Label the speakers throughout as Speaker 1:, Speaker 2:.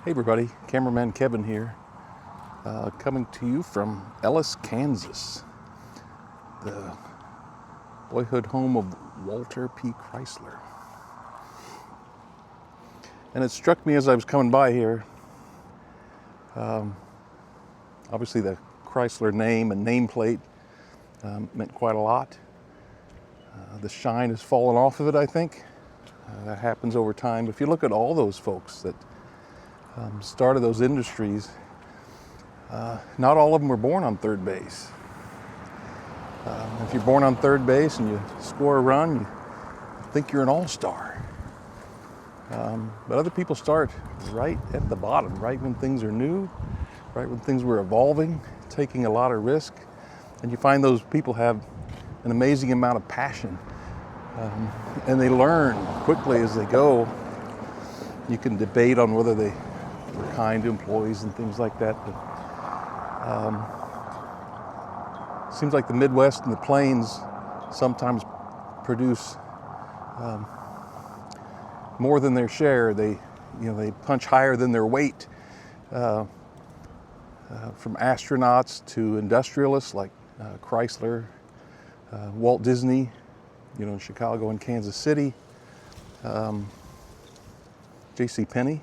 Speaker 1: Hey everybody, cameraman Kevin here, coming to you from Ellis, Kansas, the boyhood home of Walter P. Chrysler. And it struck me as I was coming by here, obviously the Chrysler name and nameplate meant quite a lot. The shine has fallen off of it, I think. That happens over time. If you look at all those folks that started those industries, not all of them were born on third base. If you're born on third base and you score a run, you think you're an all-star. But other people start right at the bottom, right when things are new, right when things were evolving, taking a lot of risk. And you find those people have an amazing amount of passion. And they learn quickly as they go. You can debate on whether they were kind to employees and things like that, but seems like the Midwest and the Plains sometimes produce more than their share. They punch higher than their weight. From astronauts to industrialists like Chrysler, Walt Disney, in Chicago and Kansas City, J.C. Penney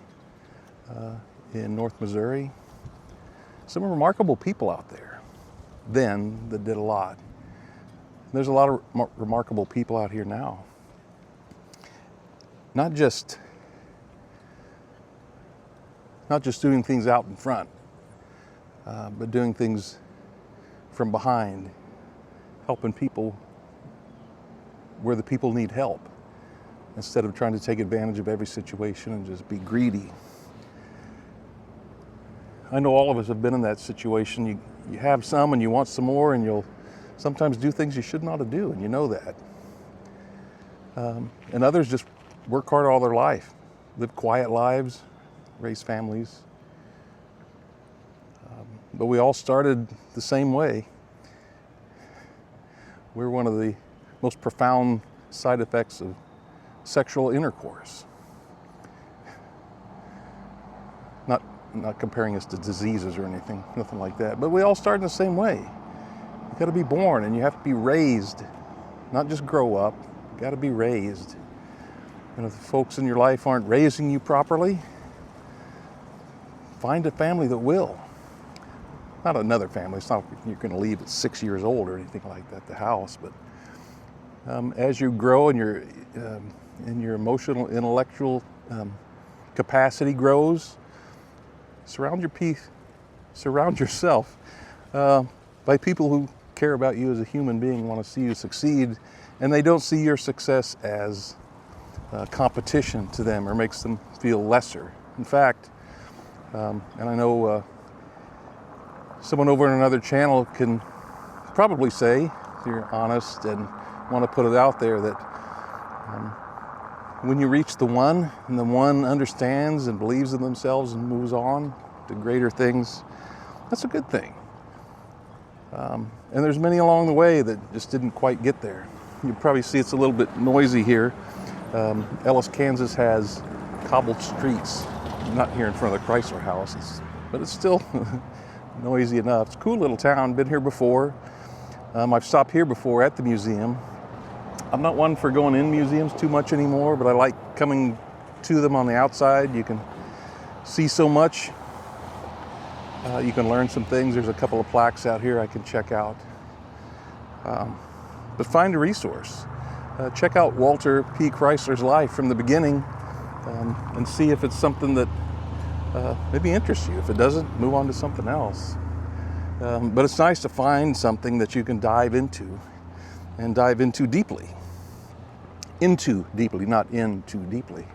Speaker 1: in North Missouri. Some remarkable people out there then that did a lot. There's a lot of remarkable people out here now. Not just doing things out in front, but doing things from behind, helping people where the people need help, instead of trying to take advantage of every situation and just be greedy. I know all of us have been in that situation. You have some and you want some more, and you'll sometimes do things you should not do, and you know that. And others just work hard all their life, live quiet lives, raise families. But we all started the same way. We're one of the most profound side effects of sexual intercourse. Not comparing us to diseases or anything, nothing like that. But we all start in the same way. You got to be born and you have to be raised, not just grow up. You got to be raised. And if the folks in your life aren't raising you properly, find a family that will. Not another family. It's not like you're going to leave at 6 years old or anything like that, the house. But as you grow and your emotional, intellectual capacity grows, surround yourself by people who care about you as a human being, want to see you succeed, and they don't see your success as competition to them or makes them feel lesser. In fact, and I know someone over in another channel can probably say, if you're honest and want to put it out there, that when you reach the one, and the one understands and believes in themselves and moves on to greater things, that's a good thing. And there's many along the way that just didn't quite get there. You probably see it's a little bit noisy here. Ellis, Kansas has cobbled streets, not here in front of the Chrysler house, but it's still noisy enough. It's a cool little town, been here before. I've stopped here before at the museum. I'm not one for going in museums too much anymore, but I like coming to them on the outside. You can see so much. You can learn some things. There's a couple of plaques out here I can check out. But find a resource. Check out Walter P. Chrysler's life from the beginning, and see if it's something that maybe interests you. If it doesn't, move on to something else. But it's nice to find something that you can dive into, and dive into deeply. Into deeply, not in too deeply.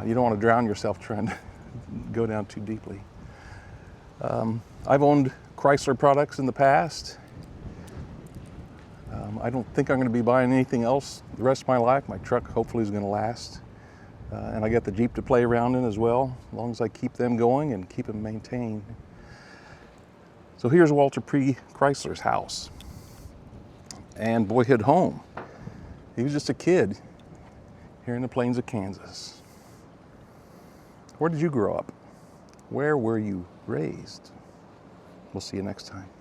Speaker 1: You don't want to drown yourself trying to go down too deeply. I've owned Chrysler products in the past. I don't think I'm going to be buying anything else the rest of my life. My truck hopefully is going to last. And I got the Jeep to play around in as well, as long as I keep them going and keep them maintained. So here's Walter P. Chrysler's house and boyhood home. He was just a kid here in the plains of Kansas. Where did you grow up? Where were you raised? We'll see you next time.